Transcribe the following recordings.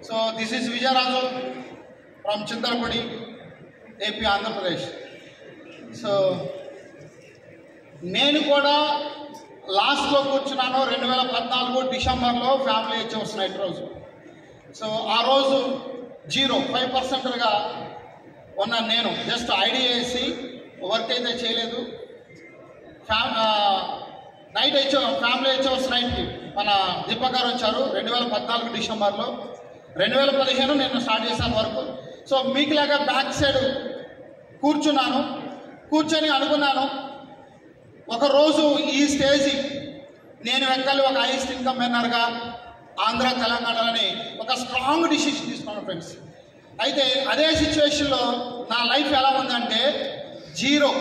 So this is Vijayaraju from Chintalpudi, AP, Andhra Pradesh. So నేను కూడా లాస్ట్లో కూర్చున్నాను 2014 డిసెంబర్లో ఫ్యామిలీ అచీవర్స్ నైట్ రోజు. సో ఆ రోజు 5%గా ఉన్నాను. నేను జస్ట్ ఐడియా వేసి వర్క్ అయితే చేయలేదు. నైట్ ఫ్యామిలీ అచీవర్స్ నైట్కి మన దీపక్ గారు వచ్చారు 2014 డిసెంబర్లో. 2015 నేను స్టార్ట్ చేశాను వర్క్. సో మీకులాగా బ్యాక్ సైడ్ కూర్చొని అనుకున్నాను ఒకరోజు ఈ స్టేజ్ నేను ఎక్కాలి, ఒక హైయెస్ట్ ఇన్కమ్ ఎర్నర్గా ఆంధ్ర తెలంగాణలోని ఒక స్ట్రాంగ్ డిసిషన్ తీసుకున్నాను ఫ్రెండ్స్. అయితే అదే సిచ్యువేషన్లో నా లైఫ్ ఎలా ఉందంటే జీరో.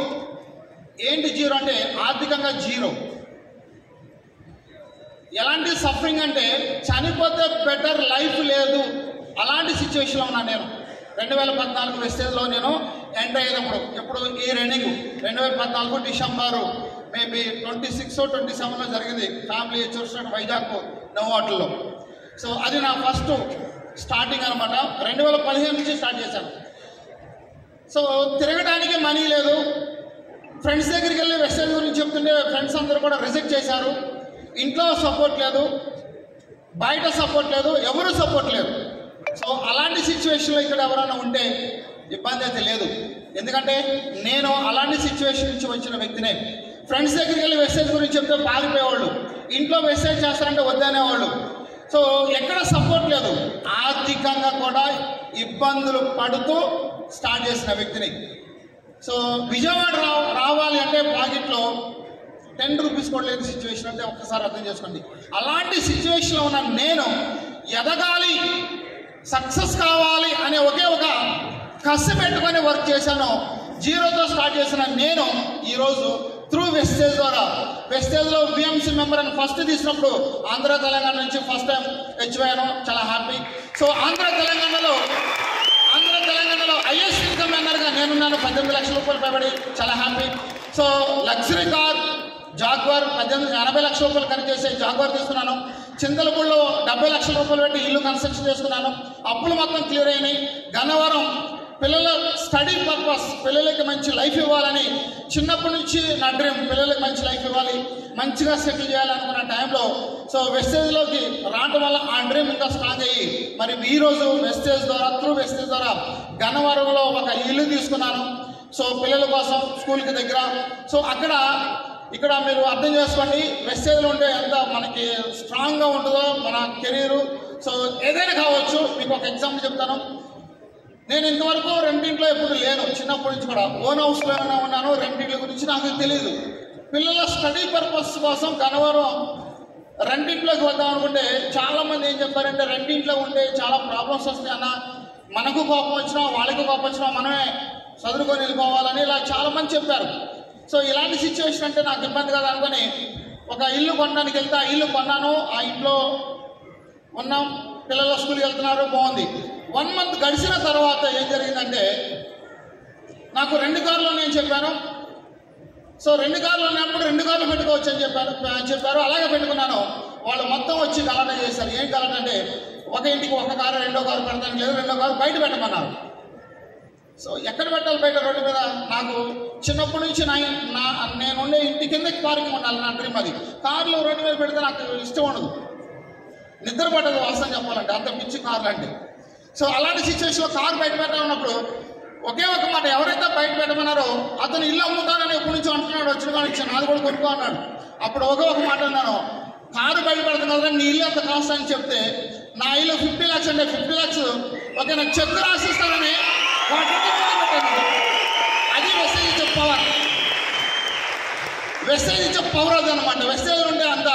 ఏంటి జీరో అంటే ఆర్థికంగా జీరో. ఎలాంటి సఫరింగ్ అంటే చనిపోతే బెటర్ లైఫ్ లేదు, అలాంటి సిచ్యువేషన్లో ఉన్నాను నేను. 2014 వెస్టేజ్లో నేను ఎంటర్ అయ్యేటప్పుడు, ఎప్పుడు ఈ రన్నింగ్ 2014 డిసెంబరు మేబీ 26 or 27లో జరిగింది ఫ్యామిలీ అచీవర్స్ వైజాగ్ నోవాటల్లో. సో అది నా ఫస్ట్ స్టార్టింగ్ అనమాట. 2015 నుంచి స్టార్ట్ చేశాను. సో తిరగడానికి మనీ లేదు. ఫ్రెండ్స్ దగ్గరికి వెళ్ళి వెస్టేజ్ గురించి చెప్తుంటే ఫ్రెండ్స్ అందరూ కూడా రిజెక్ట్ చేశారు. ఇంట్లో సపోర్ట్ లేదు, బయట సపోర్ట్ లేదు, ఎవరు సపోర్ట్ లేదు. సో అలాంటి సిచ్యువేషన్లో ఇక్కడ ఎవరైనా ఉంటే ఇబ్బంది అయితే లేదు, ఎందుకంటే నేను అలాంటి సిచ్యువేషన్ నుంచి వచ్చిన వ్యక్తినే. ఫ్రెండ్స్ దగ్గరికి వెళ్ళి వెస్టేజ్ గురించి చెప్తే పారిపోయేవాళ్ళు, ఇంట్లో వెస్టేజ్ చేస్తారంటే వద్దనేవాళ్ళు. సో ఎక్కడ సపోర్ట్ లేదు, ఆర్థికంగా కూడా ఇబ్బందులు పడుతూ స్టార్ట్ చేసిన వ్యక్తిని. సో విజయవాడ రావాలి అంటే పాకెట్లో 10 రూపీస్ కూడా లేని సిచ్యువేషన్ అంటే ఒక్కసారి అర్థం చేసుకోండి. అలాంటి సిచ్యువేషన్లో ఉన్న నేను ఎదగాలి, సక్సెస్ కావాలి అనే ఒకే ఒక కసి పెట్టుకొని వర్క్ చేశాను. జీరోతో స్టార్ట్ చేసిన నేను ఈరోజు త్రూ వెస్టేజ్ ద్వారా, వెస్టేజ్లో విఎంసీ మెంబర్ అని ఫస్ట్ తీసినప్పుడు ఆంధ్ర తెలంగాణ నుంచి ఫస్ట్ టైం హెచ్వైను, చాలా హ్యాపీ. సో ఆంధ్ర తెలంగాణలో హైయెస్ట్ ఇన్కమ్ ఎన్నర్గా నేనున్నాను. 18 లక్షల రూపాయలు పైబడి, చాలా happy. So luxury car jaguar 80 లక్షల రూపాయలు ఖరీదు చేసే జాగ్వార్ తీసుకున్నాను. చింతలపూడిలో 70 లక్షల రూపాయలు పెట్టి ఇల్లు కన్స్ట్రక్షన్ చేసుకున్నాను. అప్పులు మొత్తం క్లియర్ అయినాయి. గన్నవరం పిల్లల స్టడీ పర్పస్, పిల్లలకి మంచి లైఫ్ ఇవ్వాలని చిన్నప్పటి నుంచి నా డ్రీమ్, పిల్లలకి మంచి లైఫ్ ఇవ్వాలి, మంచిగా సెటిల్ చేయాలనుకున్న టైంలో సో వెస్టేజ్లోకి రావడం వల్ల ఆ డ్రీమ్ ఇంకా స్ట్రాంగ్ అయ్యి మరి ఈరోజు వెస్టేజ్ ద్వారా, త్రూ వెస్టేజ్ ద్వారా గన్నవరంలో ఒక ఇల్లు తీసుకున్నాను. సో పిల్లల కోసం స్కూల్కి దగ్గర. సో ఇక్కడ మీరు అర్థం చేసుకోండి వెస్టేజ్లో ఉంటే ఎంత మనకి స్ట్రాంగ్గా ఉంటుందో మన కెరీరు. సో ఏదైనా కావచ్చు. మీకు ఒక ఎగ్జాంపుల్ చెప్తాను. నేను ఇంతవరకు రెండింట్లో ఎప్పుడు లేను, చిన్నప్పటి నుంచి కూడా ఓన్ హౌస్లో ఉన్నాను. రెండింట్ల గురించి నాకు తెలియదు. పిల్లల స్టడీ పర్పస్ కోసం గన్నవరం రెండింట్లోకి వద్దాం అనుకుంటే చాలామంది ఏం చెప్పారంటే రెండింట్లో ఉంటే చాలా ప్రాబ్లమ్స్ వస్తాయన్న, మనకు కోపం వచ్చినా వాళ్ళకి కోపం వచ్చినా మనమే చదువుకొని వెళ్ళిపోవాలని ఇలా చాలామంది చెప్పారు. సో ఇలాంటి సిచ్యువేషన్ అంటే నాకు ఇబ్బంది కదా అనుకుని ఒక ఇల్లు కొనడానికి వెళ్తే ఆ ఇల్లు కొన్నాను. ఆ ఇంట్లో ఉన్నాం, పిల్లలు స్కూల్కి వెళ్తున్నారు, బాగుంది. 1 month గడిచిన తర్వాత ఏం జరిగిందంటే నాకు 2 కార్లు నేను చెప్పాను. సో 2 కార్లు ఉన్నప్పుడు 2 కార్లు పెట్టుకోవచ్చు అని చెప్పారు. అలాగే పెట్టుకున్నాను. వాళ్ళు మొత్తం వచ్చి గలాటా చేశారు. ఏం గలాటా అంటే ఒక ఇంటికి ఒక కారు, 2వ కారు పెడతానికి లేదు, 2వ కారు బయట పెట్టమన్నారు. సో ఎక్కడ పెట్టాలి బయట రోడ్డు మీద? నాకు చిన్నప్పటి నుంచి నేనుండే ఇంటి కిందకి పార్కింగ్ ఉండాలి, నా డ్రీమ్ అది. కార్లు రోడ్డు మీద పెడితే నాకు ఇష్టం ఉండదు, నిద్ర పట్టదు వాస్తవం చెప్పాలంటే, అంత పిచ్చి కార్లు అంటే. సో అలాంటి సిచ్యువేషన్లో కారు బయట పెట్టాలన్నప్పుడు ఒకే ఒక మాట, ఎవరైతే బయట పెట్టమన్నారో అతను ఇల్లు అమ్ముతానని ఎప్పటి నుంచి అంటున్నాడు, వచ్చిన కానీ ఇచ్చాను, అది కూడా కొనుక్కో అన్నాడు. అప్పుడు ఒక మాట అన్నాను, కారు బయట పెడుతున్నా నీ ఇల్లు ఎంత కాస్ట్ అని చెప్తే నా ఇల్లు 50 lakhs అంటే 50 lakhs ఓకే నాకు చెక్ రాసిస్తానని అది వెస్టేజ్ ఇచ్చే పవర్. వెస్టేజ్ ఇచ్చే పవర్ అది అనమాట. వెస్టేజ్ ఉంటే అంత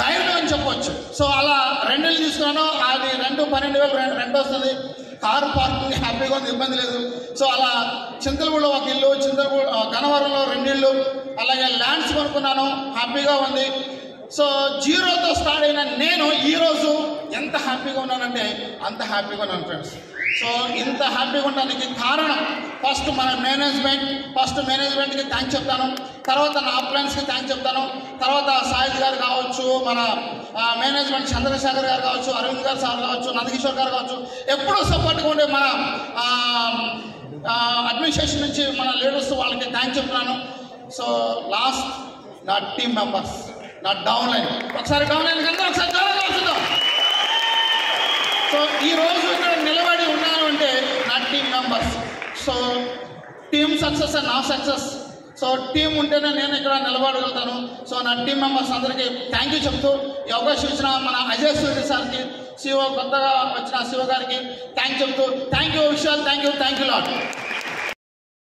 ధైర్యం అని చెప్పొచ్చు. సో అలా 2 ఇల్లు తీసుకున్నాను. అది 12,000 రెంట్ వస్తుంది. కారు పార్కింగ్ హ్యాపీగా ఉంది, ఇబ్బంది లేదు. సో అలా చింతలపూడిలో ఒక ఇల్లు, గన్నవరంలో 2 ఇళ్ళు, అలాగే ల్యాండ్స్ కొనుక్కున్నాను, హ్యాపీగా ఉంది. సో జీరోతో స్టార్ట్ అయిన నేను ఈరోజు ఎంత హ్యాపీగా ఉన్నానంటే అంత హ్యాపీగా ఉన్నాను ఫ్రెండ్స్. సో ఇంత హ్యాపీగా ఉండడానికి కారణం ఫస్ట్ మేనేజ్మెంట్కి థ్యాంక్స్ చెప్తాను, తర్వాత నా అప్లయన్స్కి థ్యాంక్స్ చెప్తాను, తర్వాత సాయిల్ గారు కావచ్చు, మన మేనేజ్మెంట్ చంద్రశేఖర్ గారు కావచ్చు, అరవింద్ గారు సార్ కావచ్చు, నందకిషోర్ గారు కావచ్చు, ఎప్పుడూ సపోర్ట్గా ఉండే మన అడ్మినిస్ట్రేషన్ నుంచి మన లీడర్స్ వాళ్ళకి థ్యాంక్స్ చెప్తున్నాను. సో లాస్ట్ నా టీమ్ మెంబర్స్, నా డౌన్ లైన్, ఒకసారి డౌన్ లైన్ కన్నా ఒకసారి చూద్దాం. సో ఈరోజు ఇక్కడ నిలబడి ఉన్నాను అంటే నా team members. So team success and నా సక్సెస్. సో టీం ఉంటేనే నేను ఇక్కడ నిలబడగలుగుతాను. సో నా టీం మెంబర్స్ అందరికీ థ్యాంక్ యూ చెప్తూ ఈ అవకాశం ఇచ్చిన మన అజయ్ సూర్య సార్కి, సిఓ కొత్తగా వచ్చిన సిఓ గారికి థ్యాంక్ చెప్తూ thank you Vishal, thank you lot.